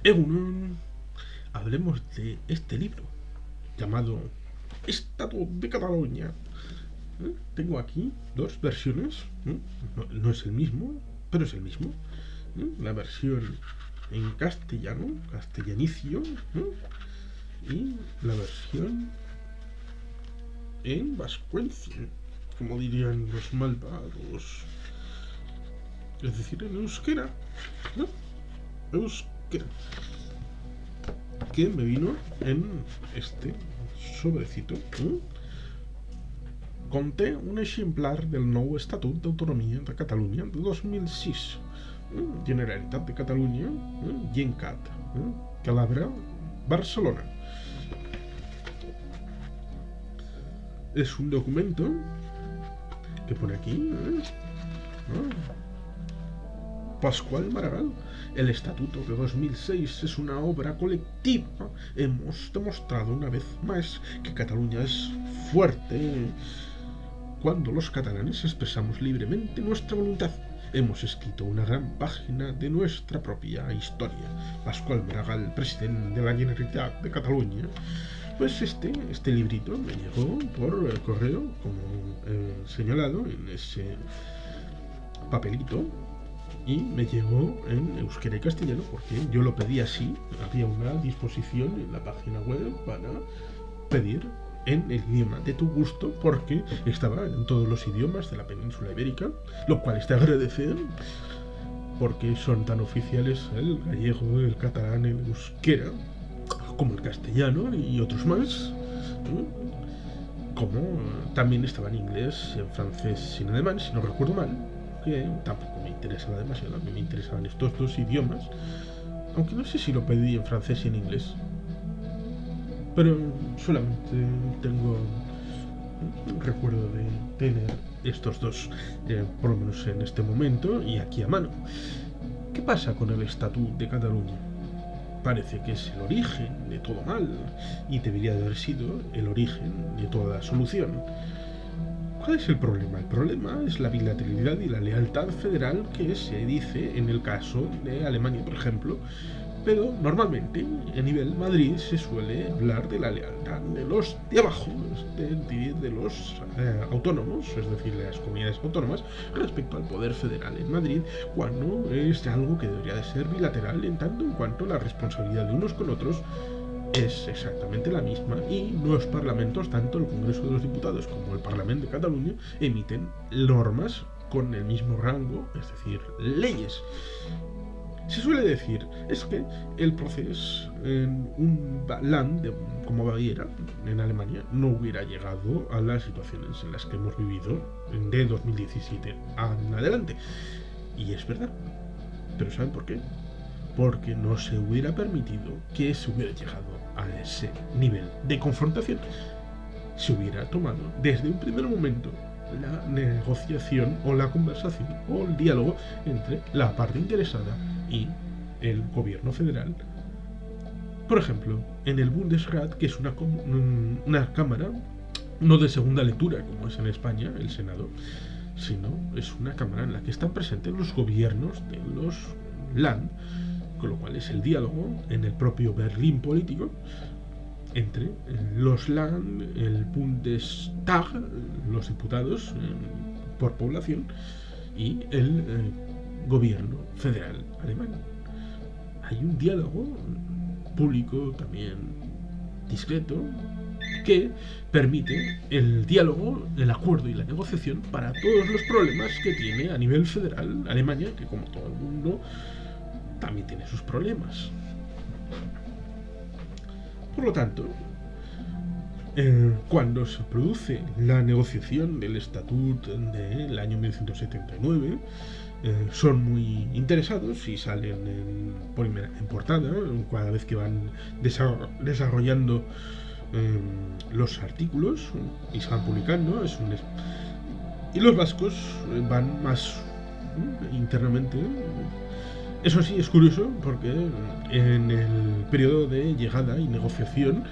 Egunon, hablemos de este libro llamado Estatuto de Cataluña. Tengo aquí dos versiones. No es el mismo, pero es el mismo. La versión en castellano, castellanicio, y la versión en vascuence, como dirían los malvados. Es decir, en euskera. ¿No? Euskera. Que me vino en este sobrecito. Conté un ejemplar del nou Estatut d'Autonomia de Catalunya de 2006. Generalitat de Catalunya, Gencat, Calabria, Barcelona. Es un documento que pone aquí, Pascual Maragall. El Estatuto de 2006 es una obra colectiva. Hemos demostrado una vez más que Cataluña es fuerte cuando los catalanes expresamos libremente nuestra voluntad. Hemos escrito una gran página de nuestra propia historia. Pascual Maragall, presidente de la Generalitat de Cataluña. Pues este librito me llegó por correo, como señalado en ese papelito, y me llegó en euskera y castellano porque yo lo pedí así. Había una disposición en la página web para pedir en el idioma de tu gusto, porque estaba en todos los idiomas de la península ibérica, lo cual es de agradecer, porque son tan oficiales el gallego, el catalán, el euskera, como el castellano y otros más, como también estaba en inglés, en francés y en alemán, si no recuerdo mal, que tampoco me interesaba demasiado. A mí me interesaban estos dos idiomas, aunque no sé si lo pedí en francés y en inglés, pero solamente tengo un recuerdo de tener estos dos, por lo menos en este momento y aquí a mano. ¿Qué pasa con el Estatut de Cataluña? Parece que es el origen de todo mal y debería de haber sido el origen de toda solución. ¿Cuál es el problema? El problema es la bilateralidad y la lealtad federal que se dice en el caso de Alemania, por ejemplo, pero normalmente a nivel Madrid se suele hablar de la lealtad de los de abajo, de los autónomos, es decir, de las comunidades autónomas, respecto al poder federal en Madrid, cuando es algo que debería de ser bilateral, en tanto en cuanto la responsabilidad de unos con otros es exactamente la misma, y los parlamentos, tanto el Congreso de los Diputados como el Parlamento de Cataluña, emiten normas con el mismo rango, es decir, leyes. Se suele decir, es que el proceso en un land como Baviera, en Alemania, no hubiera llegado a las situaciones en las que hemos vivido de 2017 en adelante. Y es verdad. Pero ¿saben por qué? Porque no se hubiera permitido que se hubiera llegado a ese nivel de confrontación. Se hubiera tomado desde un primer momento la negociación o la conversación o el diálogo entre la parte interesada y el gobierno federal. Por ejemplo, en el Bundesrat, que es una cámara no de segunda lectura como es en España, el Senado, sino es una cámara en la que están presentes los gobiernos de los Land, con lo cual es el diálogo en el propio Berlín político entre los Land, el Bundestag, los diputados por población, y el gobierno federal alemán. Hay un diálogo público, también discreto, que permite el diálogo, el acuerdo y la negociación para todos los problemas que tiene a nivel federal Alemania, que como todo el mundo también tiene sus problemas. Por lo tanto, cuando se produce la negociación del Estatuto del año 1979, son muy interesados y salen en portada cada vez que van desarrollando los artículos y se van publicando. Y los vascos van más internamente. Eso sí, es curioso porque en el periodo de llegada y negociación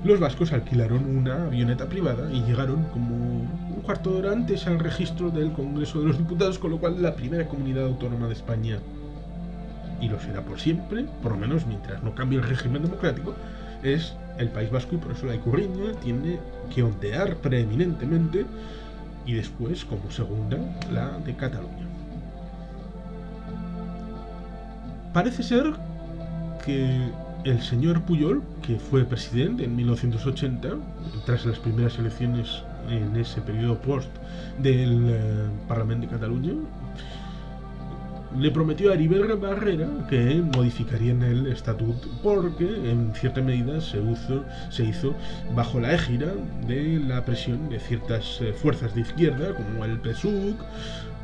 los vascos alquilaron una avioneta privada y llegaron como un cuarto de hora antes al registro del Congreso de los Diputados, con lo cual la primera comunidad autónoma de España y lo será por siempre, por lo menos mientras no cambie el régimen democrático, es el País Vasco, y por eso la Ikurriña tiene que ondear preeminentemente y después, como segunda, la de Cataluña. Parece ser que el señor Pujol, que fue presidente en 1980, tras las primeras elecciones en ese periodo post del Parlamento de Cataluña, le prometió a Heribert Barrera que modificarían el estatuto porque en cierta medida se hizo bajo la égida de la presión de ciertas fuerzas de izquierda como el PSUC,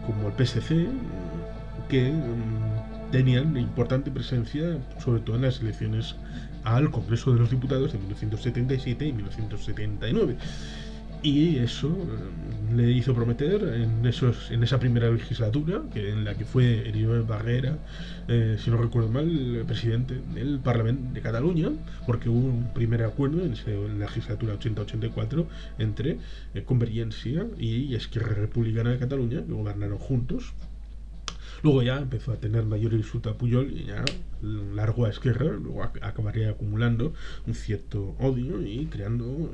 como el PSC, que tenían importante presencia sobre todo en las elecciones al Congreso de los Diputados de 1977 y 1979. Y eso le hizo prometer en esa primera legislatura, en la que fue Heribert Barrera, si no recuerdo mal, presidente del Parlamento de Cataluña, porque hubo un primer acuerdo en la legislatura 80-84 entre Convergencia y Esquerra Republicana de Cataluña, que gobernaron juntos. Luego ya empezó a tener mayor insulto a Pujol y ya largó a Esquerra, luego acabaría acumulando un cierto odio y creando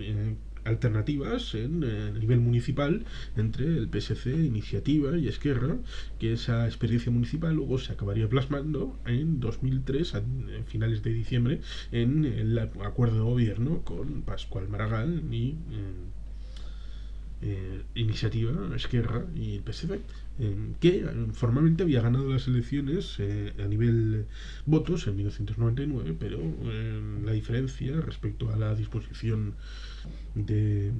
alternativas en nivel municipal entre el PSC, Iniciativa y Esquerra, que esa experiencia municipal luego se acabaría plasmando en 2003, a finales de diciembre, en el acuerdo de gobierno con Pascual Maragall y Iniciativa, Esquerra y el PSC, que formalmente había ganado las elecciones a nivel votos en 1999, pero la diferencia respecto a la disposición de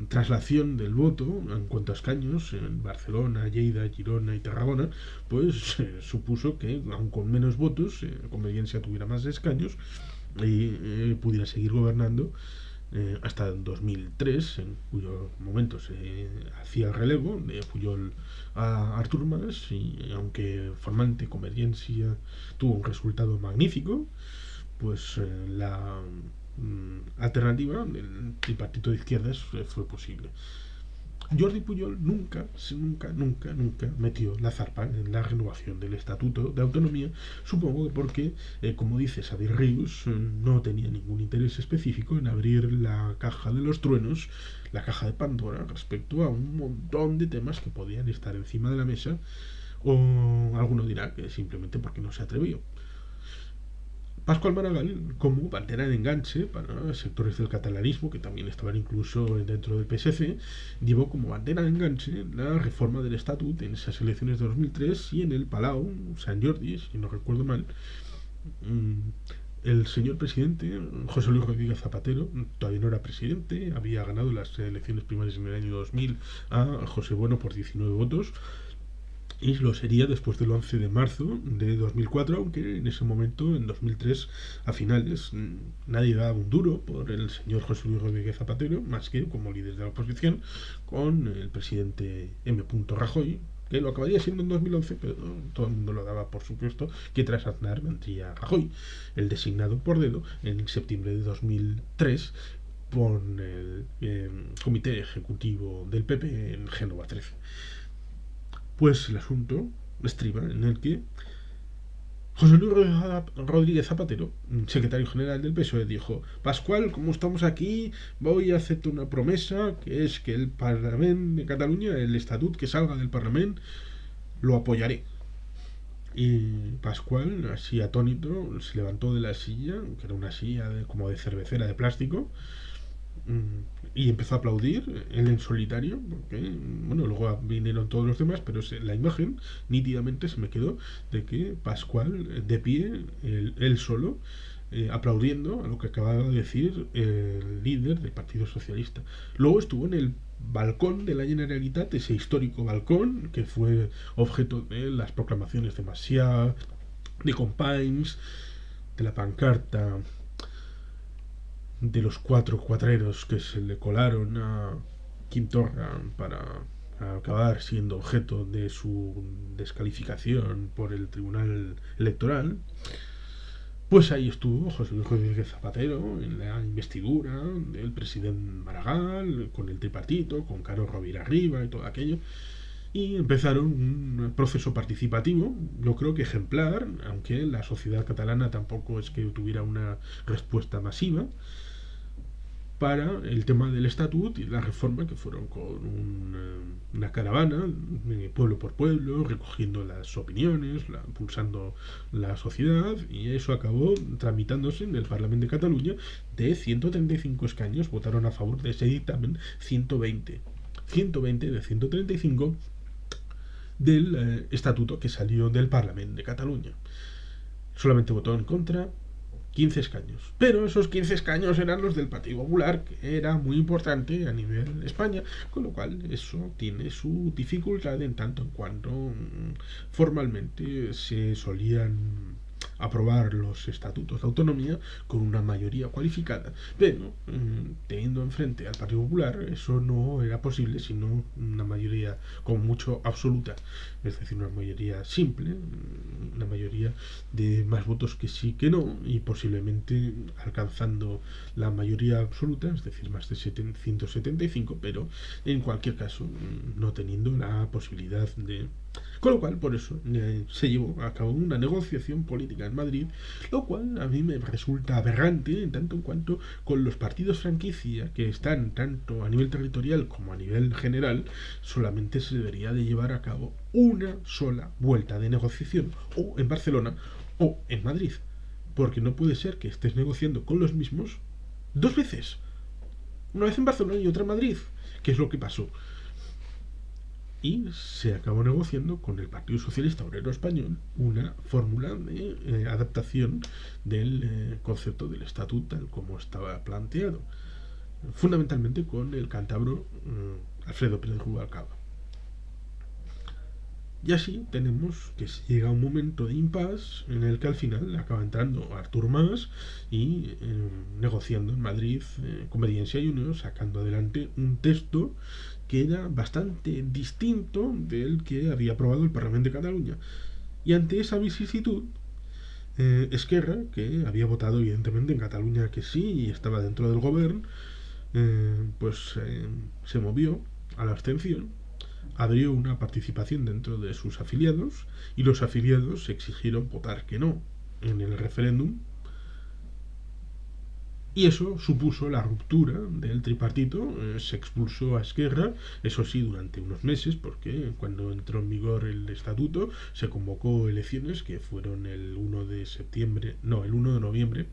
traslación del voto en cuanto a escaños en Barcelona, Lleida, Girona y Tarragona, pues supuso que aun con menos votos Convergencia tuviera más escaños y pudiera seguir gobernando hasta 2003, en cuyo momento se hacía el relevo de Pujol a Artur Mas, y aunque formalmente Convergencia tuvo un resultado magnífico, pues la alternativa del tripartito de izquierdas fue posible. Jordi Pujol nunca metió la zarpa en la renovación del Estatuto de Autonomía, supongo que porque, como dice Xavier Rius, no tenía ningún interés específico en abrir la caja de los truenos, la caja de Pandora, respecto a un montón de temas que podían estar encima de la mesa, o alguno dirá que simplemente porque no se atrevió. Pascual Maragall, como bandera de enganche para sectores del catalanismo, que también estaban incluso dentro del PSC, llevó como bandera de enganche la reforma del Estatut en esas elecciones de 2003 y en el Palau Sant Jordi, si no recuerdo mal. El señor presidente, José Luis Rodríguez Zapatero, todavía no era presidente, había ganado las elecciones primarias en el año 2000 a José Bueno por 19 votos, y lo sería después del 11 de marzo de 2004, aunque en ese momento, en 2003, a finales, nadie daba un duro por el señor José Luis Rodríguez Zapatero, más que como líder de la oposición, con el presidente M. Rajoy, que lo acabaría siendo en 2011, pero todo el mundo lo daba por supuesto que tras Aznar vendría Rajoy, el designado por dedo, en septiembre de 2003, por el Comité Ejecutivo del PP en Génova 13. Pues el asunto estriba en el que José Luis Rodríguez Zapatero, secretario general del PSOE, dijo: Pascual, como estamos aquí, voy a hacerte una promesa, que es que el Parlamento de Cataluña, el estatut que salga del Parlamento, lo apoyaré. Y Pascual, así atónito, se levantó de la silla, que era una silla como de cervecera de plástico, y empezó a aplaudir, él en solitario, porque, bueno, luego vinieron todos los demás, pero la imagen nítidamente se me quedó de que Pascual, de pie, él solo, aplaudiendo a lo que acababa de decir el líder del Partido Socialista. Luego estuvo en el balcón de la Generalitat, ese histórico balcón que fue objeto de las proclamaciones de Macià, de Companys, de la pancarta de los 4 cuatreros que se le colaron a Quim Torra para acabar siendo objeto de su descalificación por el Tribunal Electoral. Pues ahí estuvo José Luis Rodríguez Zapatero en la investidura del presidente Maragall, con el tripartito, con Carlos Rovira arriba y todo aquello. y empezaron un proceso participativo, yo creo que ejemplar, aunque la sociedad catalana tampoco es que tuviera una respuesta masiva, para el tema del estatut y la reforma, que fueron con una caravana, pueblo por pueblo, recogiendo las opiniones, pulsando la sociedad, y eso acabó tramitándose en el Parlamento de Cataluña. De 135 escaños votaron a favor de ese dictamen 120. 120 de 135 del estatuto que salió del Parlamento de Cataluña. Solamente votó en contra 15 escaños. Pero esos 15 escaños eran los del Partido Popular, que era muy importante a nivel España, con lo cual eso tiene su dificultad en tanto en cuanto formalmente se solían aprobar los estatutos de autonomía con una mayoría cualificada, pero teniendo enfrente al Partido Popular eso no era posible sino una mayoría como mucho absoluta, es decir, una mayoría simple, una mayoría de más votos que sí que no, y posiblemente alcanzando la mayoría absoluta, es decir, más de 175, pero en cualquier caso no teniendo la posibilidad de... Con lo cual, por eso, se llevó a cabo una negociación política en Madrid, lo cual a mí me resulta aberrante en tanto en cuanto con los partidos franquicia que están tanto a nivel territorial como a nivel general, solamente se debería de llevar a cabo una sola vuelta de negociación, o en Barcelona o en Madrid, porque no puede ser que estés negociando con los mismos dos veces, una vez en Barcelona y otra en Madrid, que es lo que pasó. Y se acabó negociando con el Partido Socialista Obrero Español una fórmula de adaptación del concepto del estatuto tal como estaba planteado, fundamentalmente con el cántabro Alfredo Pérez Rubalcaba. Y así tenemos que llega un momento de impasse en el que al final acaba entrando Artur Mas y negociando en Madrid con Convergencia y Unió, sacando adelante un texto que era bastante distinto del que había aprobado el Parlamento de Cataluña. Y ante esa vicisitud, Esquerra, que había votado evidentemente en Cataluña que sí y estaba dentro del gobierno, se movió a la abstención, abrió una participación dentro de sus afiliados y los afiliados exigieron votar que no en el referéndum, y eso supuso la ruptura del tripartito. Se expulsó a Esquerra, eso sí, durante unos meses, porque cuando entró en vigor el estatuto se convocó elecciones que fueron el 1 de septiembre, no, el 1 de noviembre,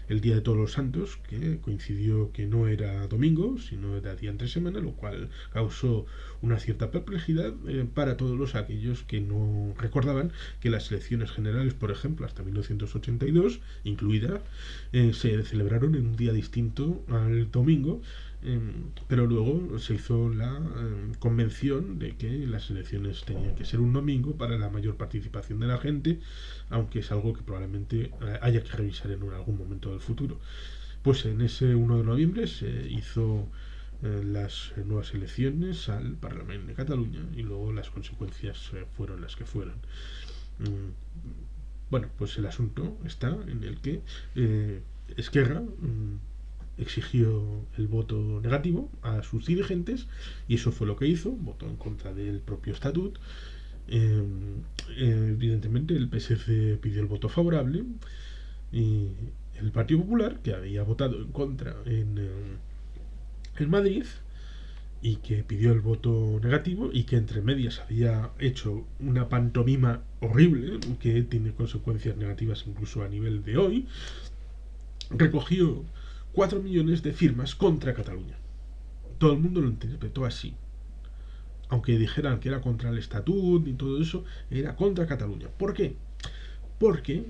el Día de Todos los Santos, que coincidió que no era domingo, sino era día entre semana, lo cual causó una cierta perplejidad para todos aquellos que no recordaban que las elecciones generales, por ejemplo, hasta 1982, incluida, se celebraron en un día distinto al domingo, pero luego se hizo la convención de que las elecciones tenían que ser un domingo para la mayor participación de la gente, aunque es algo que probablemente haya que revisar en algún momento del futuro. Pues en ese 1 de noviembre se hizo las nuevas elecciones al Parlamento de Cataluña y luego las consecuencias fueron las que fueron. Bueno, pues el asunto está en el que Esquerra exigió el voto negativo a sus dirigentes y eso fue lo que hizo, votó en contra del propio estatut. Evidentemente el PSC pidió el voto favorable y el Partido Popular, que había votado en contra en Madrid y que pidió el voto negativo y que entre medias había hecho una pantomima horrible que tiene consecuencias negativas incluso a nivel de hoy, recogió 4 millones de firmas contra Cataluña. Todo el mundo lo interpretó así. Aunque dijeran que era contra el estatut y todo eso, era contra Cataluña. ¿Por qué? Porque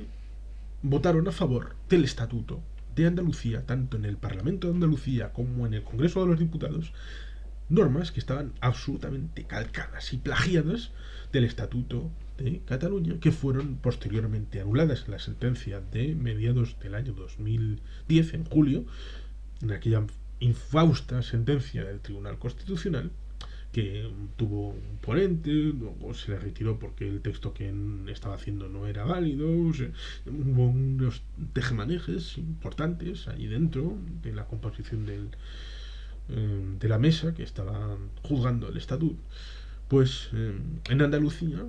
votaron a favor del estatuto de Andalucía, tanto en el Parlamento de Andalucía como en el Congreso de los Diputados, normas que estaban absolutamente calcadas y plagiadas del Estatuto de Cataluña, que fueron posteriormente anuladas en la sentencia de mediados del año 2010, en julio, en aquella infausta sentencia del Tribunal Constitucional, que tuvo un ponente, luego se le retiró porque el texto que estaba haciendo no era válido, hubo unos tejemanejes importantes ahí dentro de la composición de la mesa que estaba juzgando el estatuto. Pues en Andalucía,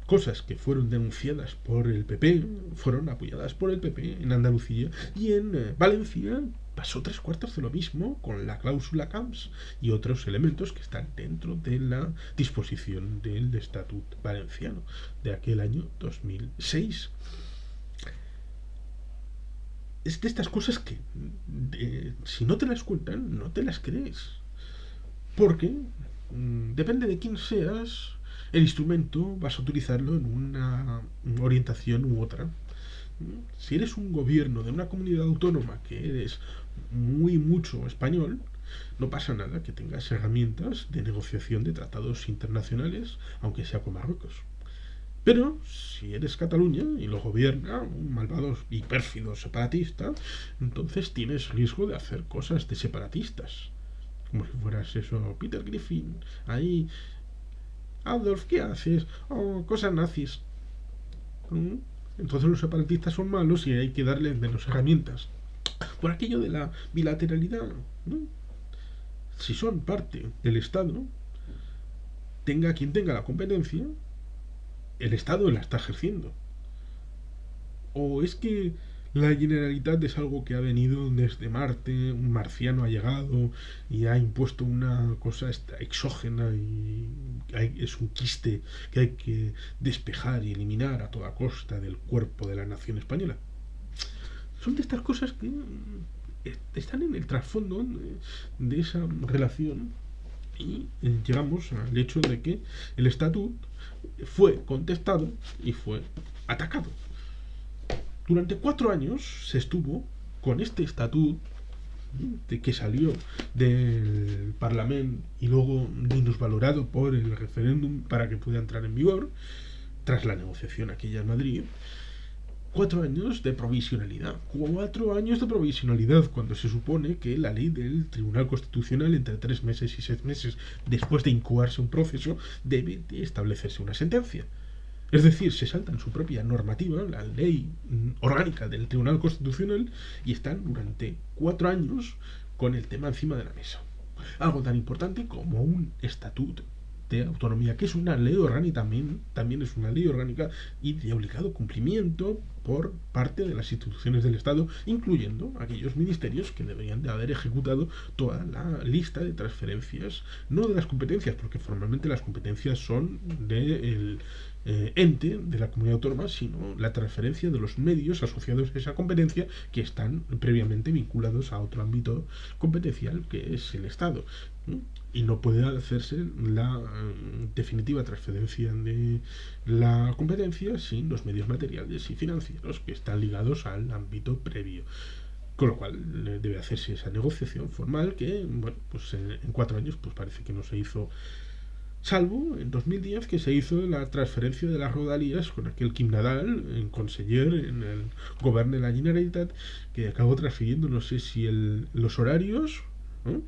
cosas que fueron denunciadas por el PP fueron apoyadas por el PP en Andalucía, y en Valencia pasó tres cuartos de lo mismo con la cláusula CAMS y otros elementos que están dentro de la disposición del Estatut Valenciano de aquel año 2006. Es de estas cosas que si no te las cuentan, no te las crees. Porque depende de quién seas, el instrumento vas a utilizarlo en una orientación u otra. Si eres un gobierno de una comunidad autónoma que eres muy mucho español, no pasa nada que tengas herramientas de negociación de tratados internacionales, aunque sea con Marruecos. Pero si eres Cataluña y lo gobierna un malvado y pérfido separatista, entonces tienes riesgo de hacer cosas de separatistas. Como si fueras eso, Peter Griffin, ahí, Adolf, ¿qué haces? Oh, cosas nazis. ¿Mm? Entonces los separatistas son malos y hay que darles menos herramientas. Por aquello de la bilateralidad, ¿no? Si son parte del Estado, tenga quien tenga la competencia, el Estado la está ejerciendo. ¿O es que la Generalitat es algo que ha venido desde Marte, un marciano ha llegado y ha impuesto una cosa exógena y es un quiste que hay que despejar y eliminar a toda costa del cuerpo de la nación española? Son de estas cosas que están en el trasfondo de esa relación, y llegamos al hecho de que el estatut fue contestado y fue atacado. Durante 4 años se estuvo con este estatut de que salió del Parlamento y luego minusvalorado por el referéndum para que pueda entrar en vigor tras la negociación aquella en Madrid. 4 años de provisionalidad. 4 años de provisionalidad cuando se supone que la ley del Tribunal Constitucional, entre 3 meses y 6 meses después de incubarse un proceso, debe de establecerse una sentencia. Es decir, se saltan su propia normativa, la ley orgánica del Tribunal Constitucional, y están durante 4 años con el tema encima de la mesa. Algo tan importante como un estatuto de autonomía, que es una ley orgánica, también es una ley orgánica y de obligado cumplimiento por parte de las instituciones del Estado, incluyendo aquellos ministerios que deberían de haber ejecutado toda la lista de transferencias, no de las competencias, porque formalmente las competencias son del ente de la comunidad autónoma, sino la transferencia de los medios asociados a esa competencia que están previamente vinculados a otro ámbito competencial que es el Estado. Y no puede hacerse la definitiva transferencia de la competencia sin los medios materiales y financieros que están ligados al ámbito previo. Con lo cual debe hacerse esa negociación formal que, bueno, pues en 4 años pues parece que no se hizo, salvo en 2010 que se hizo la transferencia de las rodalías con aquel Quim Nadal, en conseller en el gobierno de la Generalitat, que acabó transfiriendo, no sé si los horarios, ¿no?,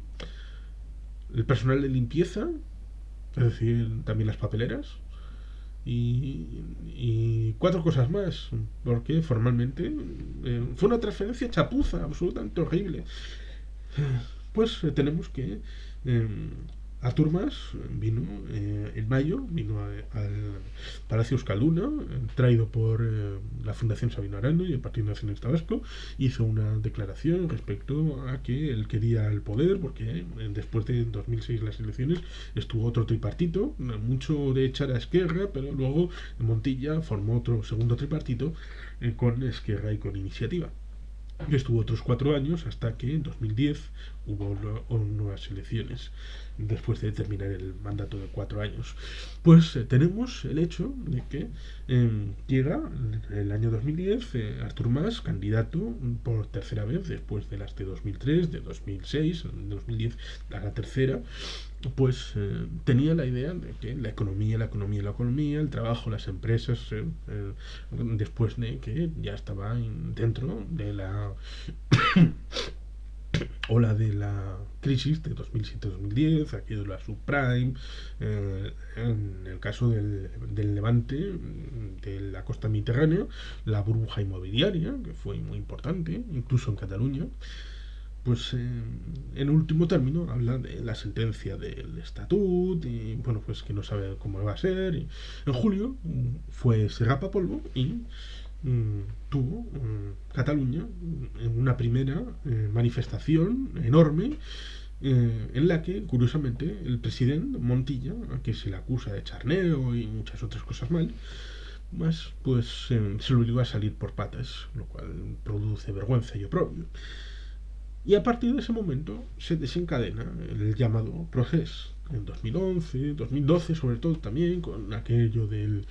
el personal de limpieza, es decir, también las papeleras, y 4 cosas más, porque formalmente fue una transferencia chapuza, absolutamente horrible. Pues tenemos que Artur Mas vino en mayo, vino al Palacio Euskalduna, traído por la Fundación Sabino Arana y el Partido Nacionalista Vasco. Hizo una declaración respecto a que él quería el poder, porque después de 2006 las elecciones estuvo otro tripartito, mucho de echar a Esquerra, pero luego Montilla formó otro segundo tripartito con Esquerra y con Iniciativa. Estuvo otros 4 años hasta que en 2010 hubo nuevas elecciones después de terminar el mandato de 4 años. Pues tenemos el hecho de que llega el año 2010 Artur Mas, candidato por tercera vez después de las de 2003, de 2006, de 2010 a la tercera. Pues tenía la idea de que la economía, el trabajo, las empresas, después de que ya estaba dentro de la ola de la crisis de 2007-2010, aquí de la subprime, en el caso del levante, de la costa mediterránea, la burbuja inmobiliaria, que fue muy importante, incluso en Cataluña. pues en último término habla de la sentencia del estatut y bueno, pues que no sabe cómo va a ser. Y en julio fue ese rapapolvo y tuvo Cataluña en una primera manifestación enorme en la que, curiosamente, el presidente Montilla, a que se le acusa de charneo y muchas otras cosas mal, más pues se lo obligó a salir por patas, lo cual produce vergüenza y oprobio. Y a partir de ese momento se desencadena el llamado proceso. En 2011, 2012 sobre todo también, con aquello de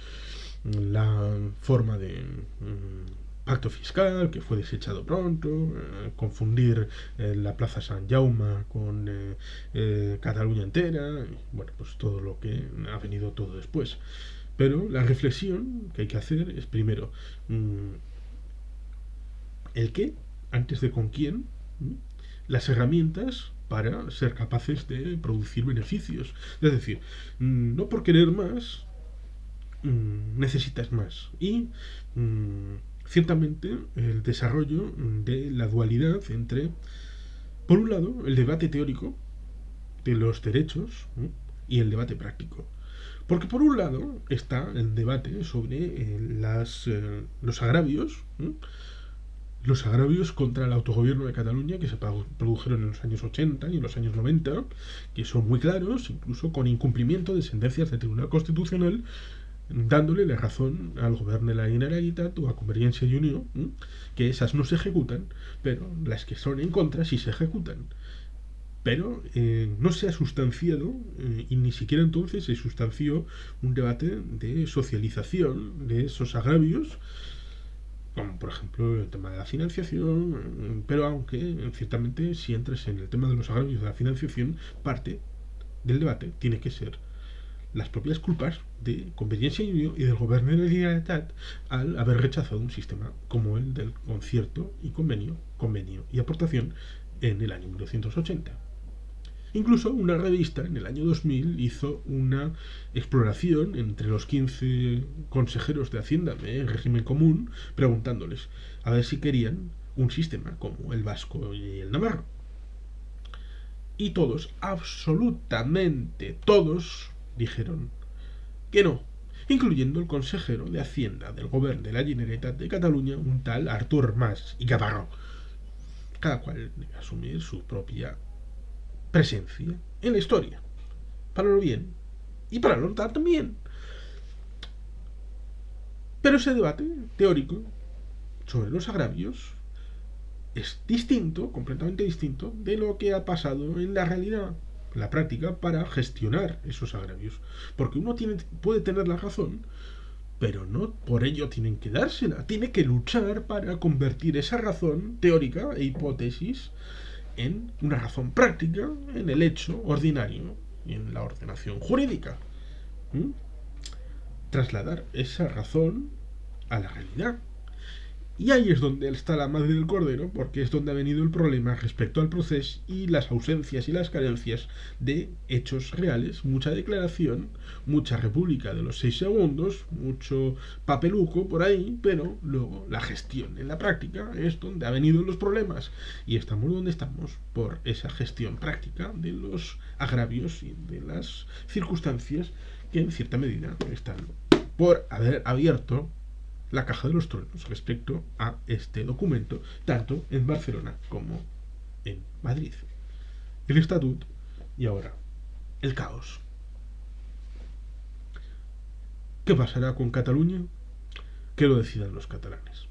la forma de pacto fiscal que fue desechado pronto, confundir la Plaza San Jaume con Cataluña entera, bueno, pues todo lo que ha venido todo después. Pero la reflexión que hay que hacer es primero el qué antes de con quién, las herramientas para ser capaces de producir beneficios. Es decir, no por querer más necesitas más. Y ciertamente el desarrollo de la dualidad entre, por un lado, el debate teórico de los derechos y el debate práctico. Porque por un lado está el debate sobre los agravios, los agravios contra el autogobierno de Cataluña que se produjeron en los años 80 y en los años 90, que son muy claros, incluso con incumplimiento de sentencias del Tribunal Constitucional, dándole la razón al gobierno de la Generalitat o a Convergencia y Unió, que esas no se ejecutan, pero las que son en contra sí se ejecutan. Pero no se ha sustanciado, y ni siquiera entonces se sustanció un debate de socialización de esos agravios, como por ejemplo el tema de la financiación, pero aunque ciertamente si entras en el tema de los agravios de la financiación, parte del debate tiene que ser las propias culpas de Convergencia y Unió y del gobierno de la Generalitat al haber rechazado un sistema como el del concierto y convenio y aportación en el año 1980. Incluso una revista en el año 2000 hizo una exploración entre los 15 consejeros de Hacienda del régimen común, preguntándoles a ver si querían un sistema como el vasco y el navarro. Y todos, absolutamente todos, dijeron que no, incluyendo el consejero de Hacienda del gobierno de la Generalitat de Cataluña, un tal Artur Mas y Gavarro. Cada cual debe asumir su propia presencia en la historia, para lo bien y para lo tal también. Pero ese debate teórico sobre los agravios es distinto, completamente distinto, de lo que ha pasado en la realidad, en la práctica, para gestionar esos agravios. Porque uno puede tener la razón, pero no por ello tienen que dársela. Tiene que luchar para convertir esa razón teórica e hipótesis en una razón práctica, en el hecho ordinario y en la ordenación jurídica. Trasladar esa razón a la realidad. Y ahí es donde está la madre del cordero, porque es donde ha venido el problema respecto al proceso y las ausencias y las carencias de hechos reales, mucha declaración, mucha república de los 6 segundos, mucho papeluco por ahí, pero luego la gestión en la práctica es donde ha venido los problemas. Y estamos donde estamos por esa gestión práctica de los agravios y de las circunstancias que en cierta medida están por haber abierto la caja de los truenos respecto a este documento, tanto en Barcelona como en Madrid. El estatut y ahora el caos. ¿Qué pasará con Cataluña? Que lo decidan los catalanes.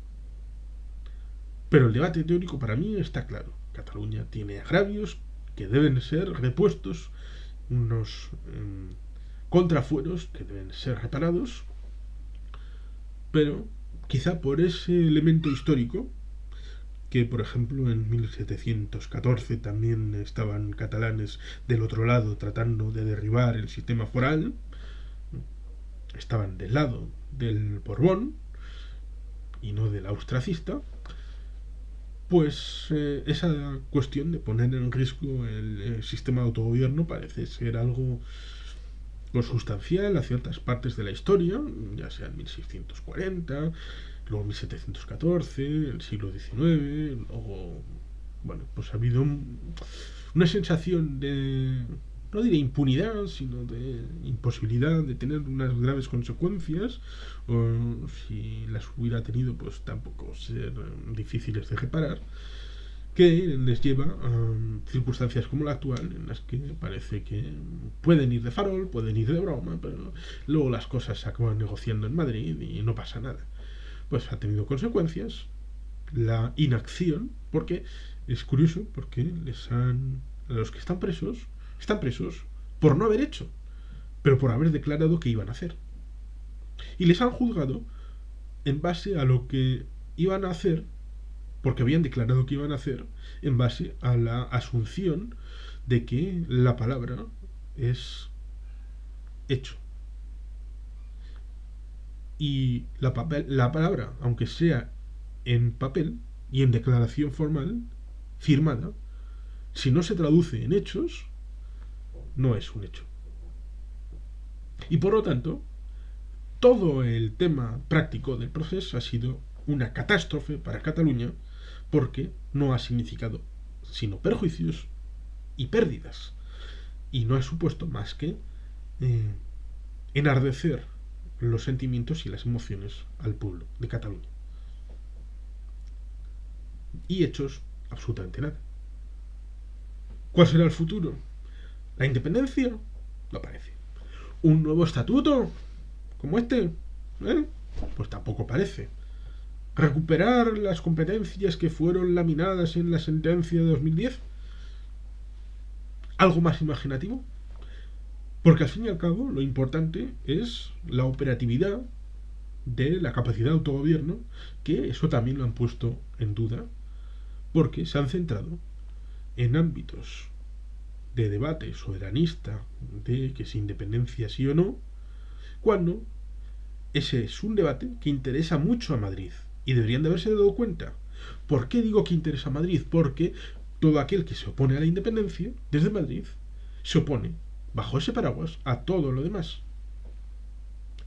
Pero el debate teórico para mí está claro. Cataluña tiene agravios que deben ser repuestos, unos contrafueros que deben ser reparados, pero quizá por ese elemento histórico, que por ejemplo en 1714 también estaban catalanes del otro lado tratando de derribar el sistema foral, estaban del lado del Borbón y no del austracista, pues esa cuestión de poner en riesgo el sistema de autogobierno parece ser algo consustancial a ciertas partes de la historia, ya sea en 1640, luego 1714, el siglo XIX, luego bueno, pues ha habido una sensación de, no diré impunidad, sino de imposibilidad de tener unas graves consecuencias, o si las hubiera tenido, pues tampoco ser difíciles de reparar, que les lleva a circunstancias como la actual, en las que parece que pueden ir de farol, pueden ir de broma, pero luego las cosas se acaban negociando en Madrid y no pasa nada. Pues ha tenido consecuencias la inacción, porque es curioso, porque a los que están presos por no haber hecho, pero por haber declarado que iban a hacer. Y les han juzgado en base a lo que iban a hacer, porque habían declarado que iban a hacer, en base a la asunción de que la palabra es hecho. Y la palabra, aunque sea en papel y en declaración formal, firmada, si no se traduce en hechos, no es un hecho. Y por lo tanto, todo el tema práctico del proceso ha sido una catástrofe para Cataluña porque no ha significado sino perjuicios y pérdidas. Y no ha supuesto más que eh, enardecer los sentimientos y las emociones al pueblo de Cataluña. Y hechos absolutamente nada. ¿Cuál será el futuro? ¿La independencia? No parece. ¿Un nuevo estatuto? ¿Como este? ¿Eh? Pues tampoco parece. ¿Recuperar las competencias que fueron laminadas en la sentencia de 2010? ¿Algo más imaginativo? Porque al fin y al cabo lo importante es la operatividad de la capacidad de autogobierno, que eso también lo han puesto en duda, porque se han centrado en ámbitos de debate soberanista, de que si independencia sí o no, cuando ese es un debate que interesa mucho a Madrid. Y deberían de haberse dado cuenta. ¿Por qué digo que interesa a Madrid? Porque todo aquel que se opone a la independencia, desde Madrid, se opone, bajo ese paraguas, a todo lo demás.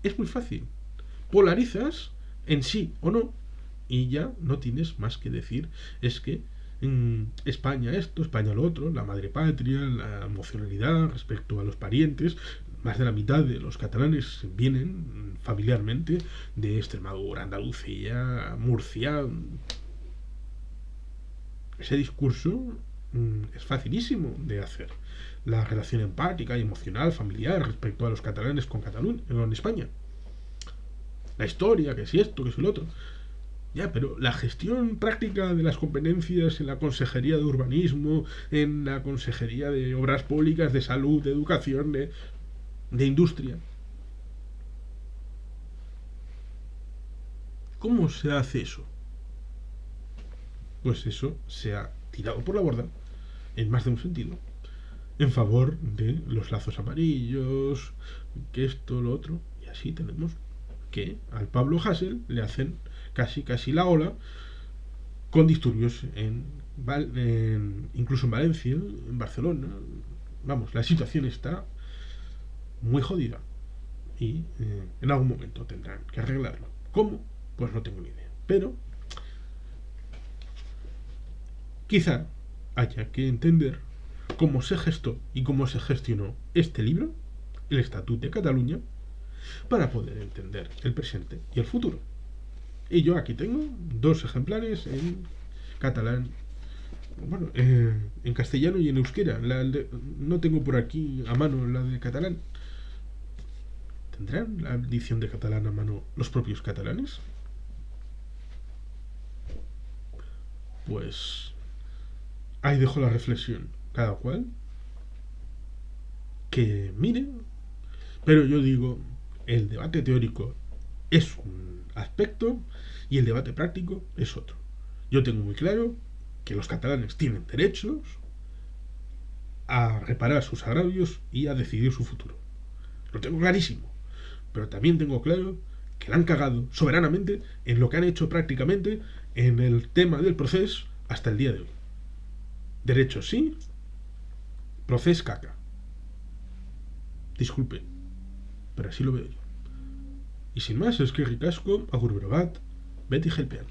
Es muy fácil. Polarizas en sí o no y ya no tienes más que decir. Es que España esto, España lo otro, la madre patria, la emocionalidad respecto a los parientes. Más de la mitad de los catalanes vienen familiarmente de Extremadura, Andalucía, Murcia. Ese discurso es facilísimo de hacer. La relación empática y emocional, familiar respecto a los catalanes con Cataluña, con España. La historia, que si esto, que si lo otro. Ya, pero la gestión práctica de las competencias en la Consejería de Urbanismo, en la Consejería de Obras Públicas, de Salud, de Educación, de Industria. ¿Cómo se hace eso? Pues eso se ha tirado por la borda, en más de un sentido, en favor de los lazos amarillos, que esto, lo otro. Y así tenemos que al Pablo Hasél le hacen casi la ola con disturbios incluso en Valencia, en Barcelona. Vamos, la situación está muy jodida y en algún momento tendrán que arreglarlo. ¿Cómo? Pues no tengo ni idea. Pero quizá haya que entender cómo se gestó y cómo se gestionó este libro, el Estatut de Cataluña, para poder entender el presente y el futuro. Y yo aquí tengo dos ejemplares en catalán, bueno, en castellano y en euskera. No tengo por aquí a mano la de catalán. ¿Tendrán la edición de catalán a mano los propios catalanes? Pues ahí dejo la reflexión. Cada cual que mire. Pero yo digo, el debate teórico es un aspecto y el debate práctico es otro. Yo tengo muy claro que los catalanes tienen derechos a reparar sus agravios y a decidir su futuro. Lo tengo clarísimo. Pero también tengo claro que la han cagado soberanamente en lo que han hecho prácticamente en el tema del proceso hasta el día de hoy. Derechos sí, proceso caca. Disculpe, pero así lo veo yo. Y sin más, es que ricasco, agur berobat, beti gelpean.